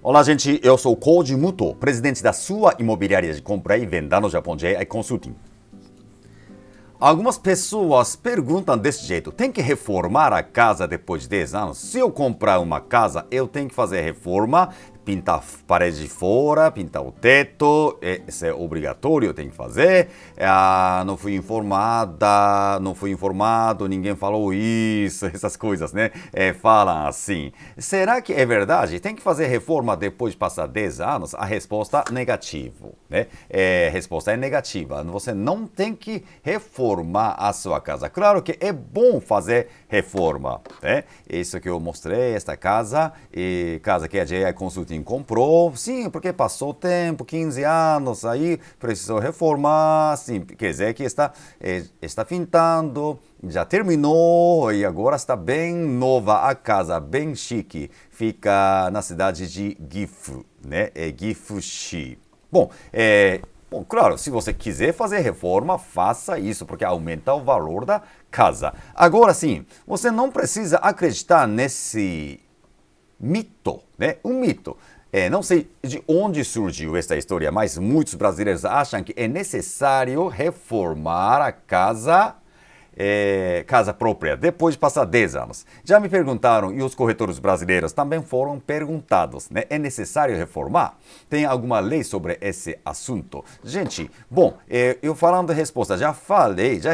Olá, gente. Eu sou Koji Muto, presidente da sua imobiliária de compra e venda no Japão J.I. Consulting. Algumas pessoas perguntam desse jeito: tem que reformar a casa depois de 10 anos? Se eu comprar uma casa, eu tenho que fazer reforma, pintar a parede de fora, pintar o teto, isso é obrigatório, eu tenho que fazer. Não fui informado, ninguém falou isso, essas coisas, né? Falam assim. Será que é verdade? Tem que fazer reforma depois de passar 10 anos? A resposta é negativo, né? A resposta é negativa. Você não tem que reformar a sua casa. Claro que é bom fazer reforma, né? Isso que eu mostrei, esta casa, casa que a J.I. Consulting comprou, sim, porque passou tempo, 15 anos, aí precisou reformar, sim, quer dizer que está pintando, já terminou e agora está bem nova a casa, bem chique, fica na cidade de Gifu, né? É Gifushi. Bom, claro, se você quiser fazer reforma, faça isso, porque aumenta o valor da casa. Agora sim, você não precisa acreditar nesse mito, né? Um mito. Não sei de onde surgiu esta história, mas muitos brasileiros acham que é necessário reformar a casa própria, depois de passar 10 anos. Já me perguntaram, e os corretores brasileiros também foram perguntados, né? É necessário reformar? Tem alguma lei sobre esse assunto? Gente, bom, eu falando a resposta, já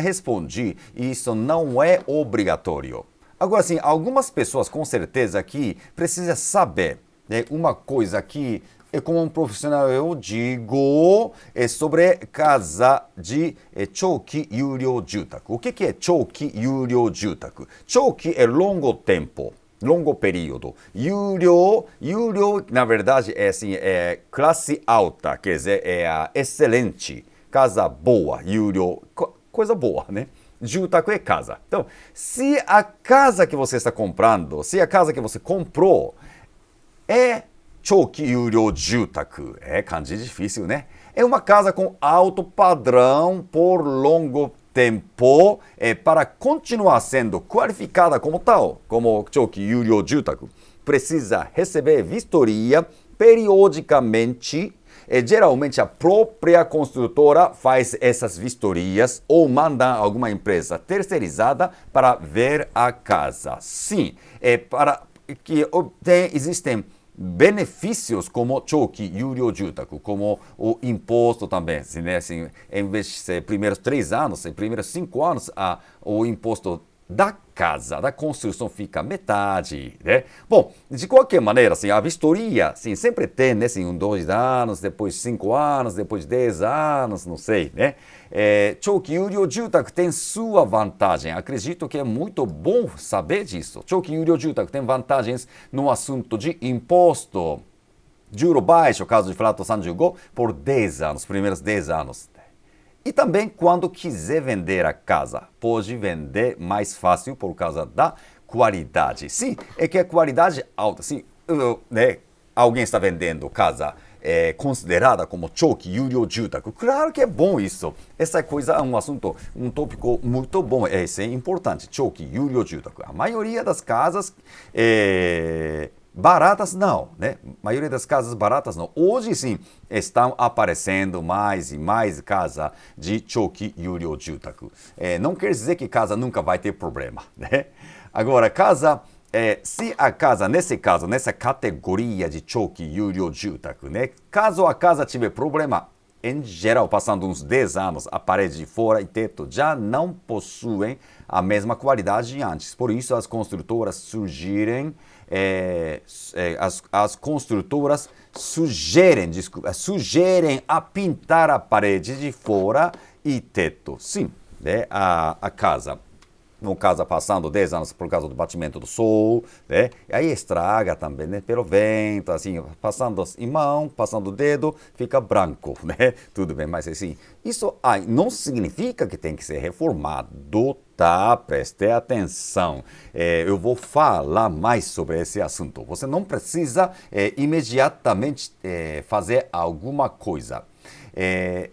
respondi, e isso não é obrigatório. Agora sim, algumas pessoas com certeza aqui precisam saber, né, uma coisa que como um profissional eu digo sobre casa de Chouki Yuryo Jutaku. O que é Chouki Yuryo Jutaku? Chouki é longo tempo, longo período. Yuryo, na verdade, é classe alta, quer dizer, excelente, casa boa, Yuryo, coisa boa, né? Jutaku é casa. Então, se a casa que você está comprando, se a casa que você comprou é Chouki Yuryo Jutaku, kanji difícil, né? É uma casa com alto padrão por longo tempo, para continuar sendo qualificada como tal, como Chouki Yuryo Jutaku, precisa receber vistoria periodicamente. Geralmente a própria construtora faz essas vistorias ou manda alguma empresa terceirizada para ver a casa. Sim, para que existem benefícios como Chouki Yuryo Jutaku, como o imposto também, né? Assim, em vez de ser primeiros 3 anos, em primeiros 5 anos, o imposto da casa, da construção fica metade, né? Bom, de qualquer maneira, assim, a vistoria, assim, sempre tem, né? Assim, 2 anos, depois 5 anos, depois 10 anos, não sei, né? Chouki Yuryo Jutaku tem sua vantagem. Acredito que é muito bom saber disso. Chouki Yuryo Jutaku tem vantagens no assunto de imposto. Juro baixo, caso de Flato 35, por 10 anos, primeiros 10 anos. E também quando quiser vender a casa, pode vender mais fácil por causa da qualidade. Sim, é que a qualidade alta, sim, né? Alguém está vendendo casa considerada como Chouki Yuryo Jutaku. Claro que é bom isso. Essa coisa é um assunto, um tópico muito bom. Isso é importante. Chouki Yuryo Jutaku. A maioria das casas baratas não, né? A maioria das casas baratas não. Hoje sim estão aparecendo mais e mais casas de Chouki Yuryo Jutaku. Não quer dizer que casa nunca vai ter problema, né? Agora, se a casa, nesse caso, nessa categoria de Chouki Yuryo Jutaku, né? Caso a casa tiver problema, em geral, passando uns 10 anos, a parede de fora e teto já não possuem a mesma qualidade de antes. Por isso, as construtoras sugerem a pintar a parede de fora e teto. Sim, né? A casa, no caso, passando 10 anos por causa do batimento do sol, né? E aí estraga também, né? Pelo vento, assim, passando em mão, passando o dedo, fica branco, né? Tudo bem, mas assim, isso não significa que tem que ser reformado, tá? Preste atenção. Eu vou falar mais sobre esse assunto. Você não precisa imediatamente fazer alguma coisa.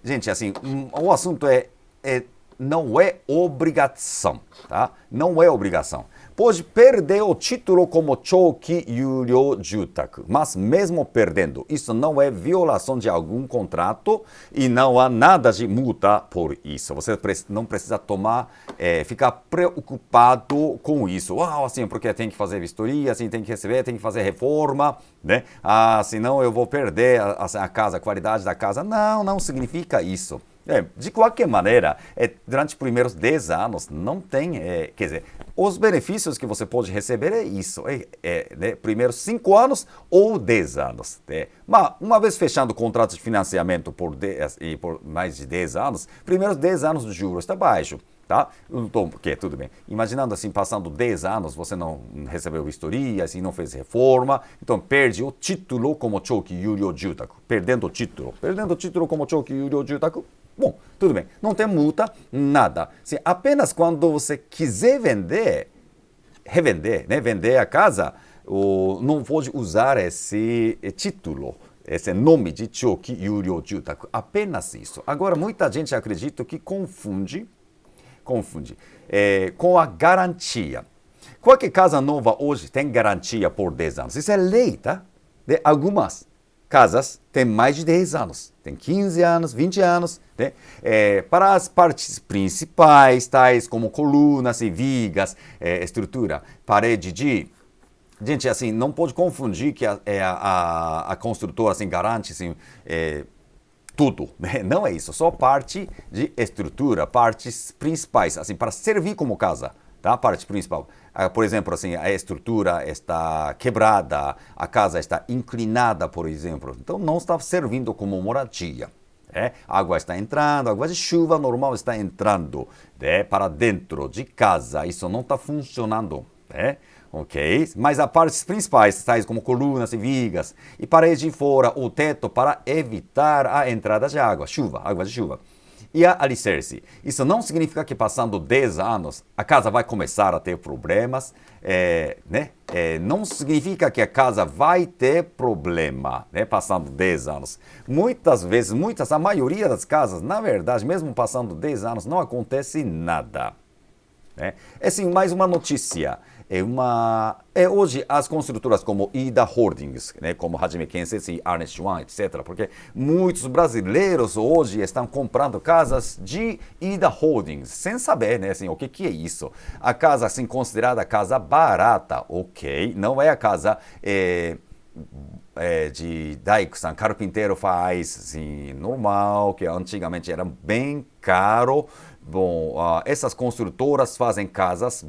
Gente, assim, o assunto não é obrigação, tá? Não é obrigação. pode perder o título como Chouki Yuryo Jutaku, mas mesmo perdendo, isso não é violação de algum contrato e não há nada de multa por isso. Você não precisa ficar preocupado com isso. Assim, porque tem que fazer vistoria, assim, tem que receber, tem que fazer reforma, né? Senão eu vou perder a casa, a qualidade da casa. Não significa isso. De qualquer maneira, durante os primeiros 10 anos, não tem, quer dizer, os benefícios que você pode receber é isso, né, primeiros 5 anos ou 10 anos. Mas, uma vez fechando o contrato de financiamento por mais de 10 anos, primeiros 10 anos do juros está baixo. Tá? Porque, tudo bem. Imaginando assim, passando 10 anos, você não recebeu vistoria, assim, não fez reforma, então perde o título como Chouki Yuryo Jutaku. Perdendo o título como Chouki Yuryo Jutaku, bom, tudo bem. Não tem multa, nada. Assim, apenas quando você quiser revender, né, vender a casa, não pode usar esse título, esse nome de Chouki Yuryo Jutaku. Apenas isso. Agora, muita gente acredita que confunde com a garantia. Qualquer casa nova hoje tem garantia por 10 anos. Isso é lei, tá? Algumas casas têm mais de 10 anos. Tem 15 anos, 20 anos. Né? Para as partes principais, tais como colunas e vigas, estrutura, parede de... Gente, assim, não pode confundir que a construtora assim, garante... Assim, tudo, né? Não é isso, só parte de estrutura, partes principais, assim, para servir como casa, tá? Parte principal. Por exemplo, assim, a estrutura está quebrada, a casa está inclinada, por exemplo, então não está servindo como moradia. Água está entrando, água de chuva normal está entrando, para dentro de casa, isso não está funcionando, ok? Mas as partes principais, tais como colunas e vigas, e parede de fora, o teto, para evitar a entrada de água de chuva. E a alicerce. Isso não significa que passando 10 anos a casa vai começar a ter problemas, né? Não significa que a casa vai ter problema, né? Passando 10 anos. Muitas vezes, a maioria das casas, na verdade, mesmo passando 10 anos, não acontece nada. Assim, mais uma notícia. Hoje as construtoras como Ida Holdings, né, como Hajime Kensetsu, Ernest One, etc., porque muitos brasileiros hoje estão comprando casas de Ida Holdings, sem saber, né, assim, o que é isso. A casa, assim, considerada casa barata, ok, não é a casa de Daiko-san, carpinteiro faz, assim, normal, que antigamente era bem caro. Bom, essas construtoras fazem casas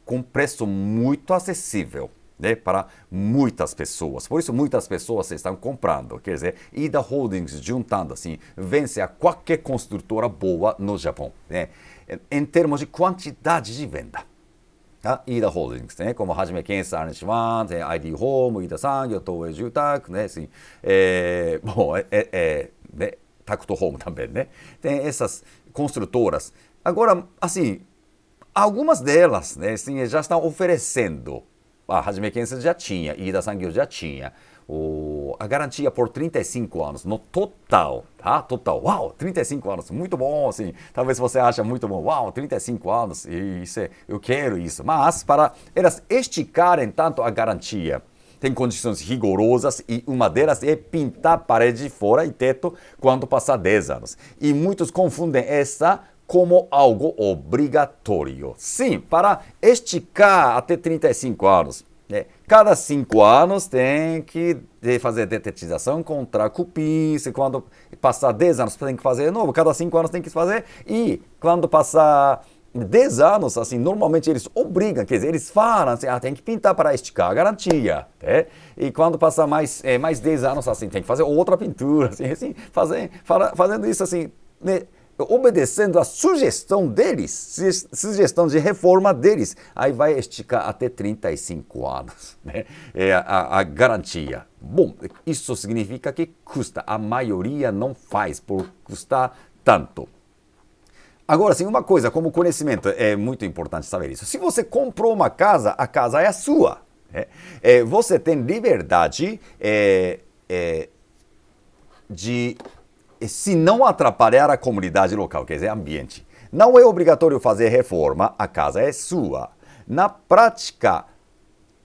com preço muito acessível, né, para muitas pessoas. Por isso muitas pessoas estão comprando. Quer dizer, Ida Holdings juntando assim, vence a qualquer construtora boa no Japão, né, em termos de quantidade de venda. Ida Holdings, né, como Hajime Kensetsu, Ernest One, ID Home, Ida Sangyo, Toei Jutaku, né, assim, né, Takuto Home também, né. Tem essas construtoras. Agora, assim, algumas delas, né, assim, já estão oferecendo. A Hajime Kensetsu já tinha, Ida Sangyo já tinha. A garantia por 35 anos, no total, tá? Total, uau, 35 anos, muito bom, assim. Talvez você ache muito bom, uau, 35 anos, eu quero isso. Mas, para elas esticarem tanto a garantia, tem condições rigorosas e uma delas é pintar parede de fora e teto quando passar 10 anos. E muitos confundem essa como algo obrigatório. Sim, para esticar até 35 anos. Cada 5 anos tem que fazer detetização contra cupins. Quando passar 10 anos tem que fazer de novo. Cada 5 anos tem que fazer. E quando passar 10 anos, assim, normalmente eles obrigam, quer dizer, eles falam assim, tem que pintar para esticar a garantia. E quando passar mais 10 anos, assim, tem que fazer outra pintura. Assim, fazendo isso assim, né? Obedecendo a sugestão deles, sugestão de reforma deles, aí vai esticar até 35 anos, né? A garantia. Bom, isso significa que custa, a maioria não faz por custar tanto. Agora, sim, uma coisa, como conhecimento, é muito importante saber isso. Se você comprou uma casa, a casa é a sua. Você tem liberdade de... se não atrapalhar a comunidade local, quer dizer, ambiente. Não é obrigatório fazer reforma, a casa é sua. na prática,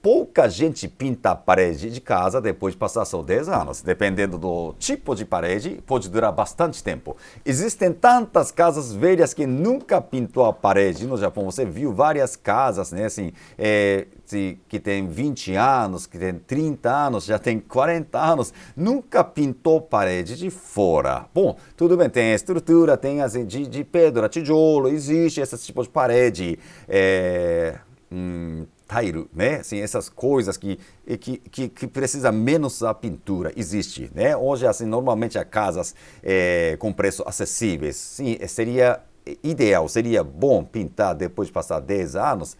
pouca gente pinta a parede de casa depois de passar só 10 anos. Dependendo do tipo de parede, pode durar bastante tempo. Existem tantas casas velhas que nunca pintou a parede. No Japão, você viu várias casas, né, assim, que tem 20 anos, que tem 30 anos, já tem 40 anos, nunca pintou parede de fora. Bom, tudo bem, tem a estrutura, tem assim, de pedra, tijolo, existe esse tipo de parede. Tile, né? Assim, essas coisas que precisa menos a pintura, existe, né? Hoje, assim, normalmente há casas com preços acessíveis. Sim, seria ideal, seria bom pintar depois de passar 10 anos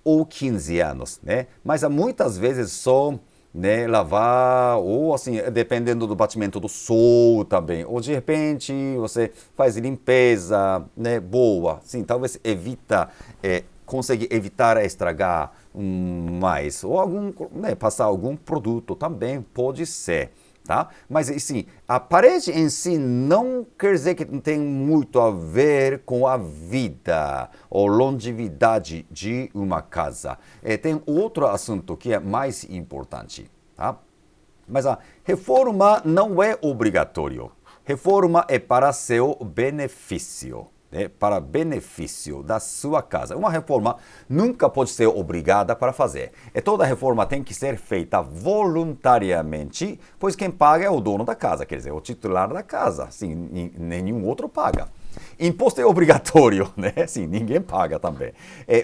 ou 15 anos, né? Mas muitas vezes só, né, lavar, ou assim, dependendo do batimento do sol também, ou de repente você faz limpeza, né, boa, sim, talvez consegue evitar estragar mais, ou né, passar algum produto também pode ser, tá? Mas assim, a parede em si não quer dizer que tem muito a ver com a vida ou longevidade de uma casa. Tem outro assunto que é mais importante, tá? Mas a reforma não é obrigatório. Reforma é para seu benefício. Para benefício da sua casa. Uma reforma nunca pode ser obrigada para fazer. Toda reforma tem que ser feita voluntariamente, pois quem paga é o dono da casa, quer dizer, o titular da casa. Sim, nenhum outro paga. Imposto é obrigatório, né? Sim, ninguém paga também.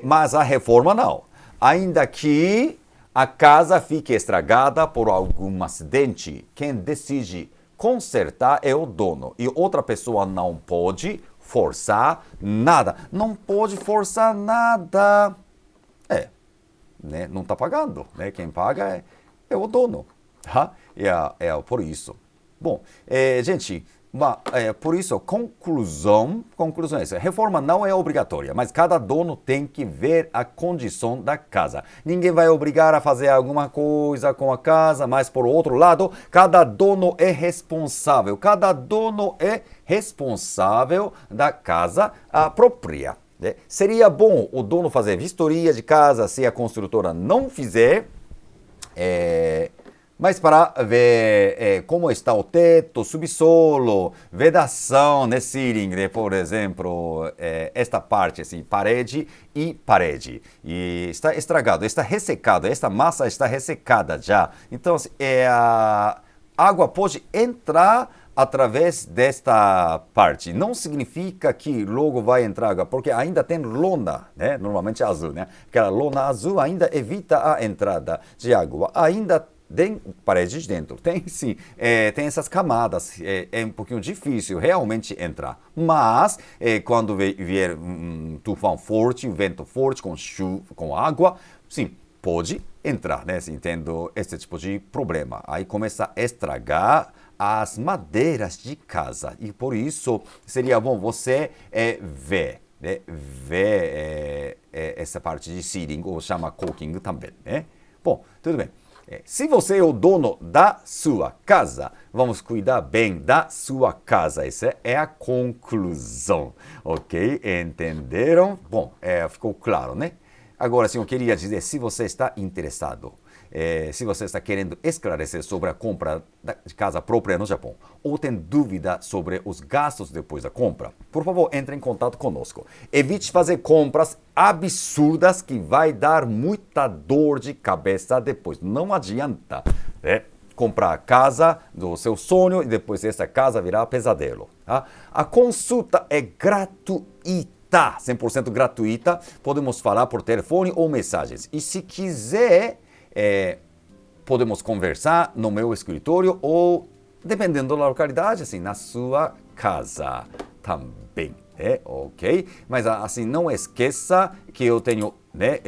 Mas a reforma não. Ainda que a casa fique estragada por algum acidente, quem decide consertar é o dono. E outra pessoa não pode forçar nada. Não pode forçar nada. Né? Não está pagando. Né? Quem paga é o dono. Tá? Por isso. Bom, gente, por isso, conclusão é essa. Reforma não é obrigatória, mas cada dono tem que ver a condição da casa. Ninguém vai obrigar a fazer alguma coisa com a casa, mas por outro lado, cada dono é responsável. Cada dono é responsável da casa própria. Né? Seria bom o dono fazer vistoria de casa se a construtora não fizer. Mas para ver como está o teto, subsolo, vedação, né, ceiling, né, por exemplo, esta parte, assim, parede e parede. E está estragado, está ressecado, esta massa está ressecada já. Então, a água pode entrar através desta parte. Não significa que logo vai entrar água, porque ainda tem lona, né? Normalmente azul, né? Aquela lona azul ainda evita a entrada de água. Ainda tem parede de dentro, tem sim, tem essas camadas, é um pouquinho difícil realmente entrar, mas quando vier um tufão forte, um vento forte com chuva, com água, sim, pode entrar, né, assim, tendo esse tipo de problema, aí começa a estragar as madeiras de casa, e por isso seria bom você ver, né, essa parte de ceiling, ou chama caulking também, né? Bom, tudo bem. Se você é o dono da sua casa, vamos cuidar bem da sua casa. Essa é a conclusão, ok? Entenderam? Bom, ficou claro, né? Agora, sim, eu queria dizer, se você está interessado, se você está querendo esclarecer sobre a compra de casa própria no Japão, ou tem dúvida sobre os gastos depois da compra, por favor, entre em contato conosco. Evite fazer compras absurdas que vai dar muita dor de cabeça depois. Não adianta, né? Comprar a casa do seu sonho e depois essa casa virar pesadelo. Tá? A consulta é gratuita, 100% gratuita. Podemos falar por telefone ou mensagens. E se quiser, podemos conversar no meu escritório ou, dependendo da localidade, assim, na sua casa também. Ok? Mas assim, não esqueça que eu tenho, né,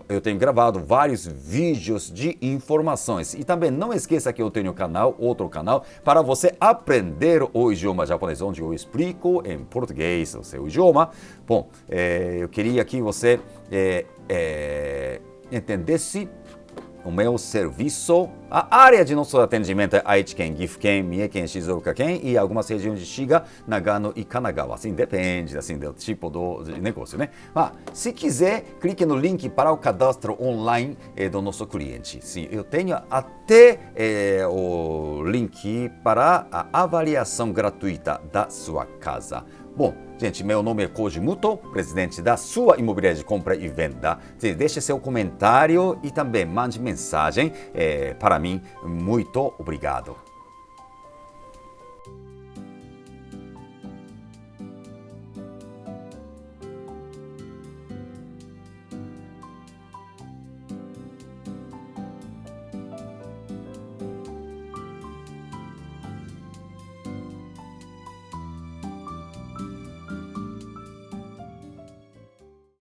eu tenho gravado vários vídeos de informações. E também não esqueça que eu tenho outro canal, para você aprender o idioma japonês, onde eu explico em português o seu idioma. Bom, eu queria que você entendesse o meu serviço, a área de nosso atendimento é Aichi Ken,岐阜県, 三重県, Shizuoka県e algumas regiões de Shiga, Nagano e Kanagawa. Assim, depende assim, do tipo de negócio, né? Mas, se quiser, clique no link para o cadastro online do nosso cliente. Sim, eu tenho até o link para a avaliação gratuita da sua casa. Bom, gente, meu nome é Koji Muto, presidente da sua imobiliária de compra e venda. Deixe seu comentário e também mande mensagem para mim. Muito obrigado.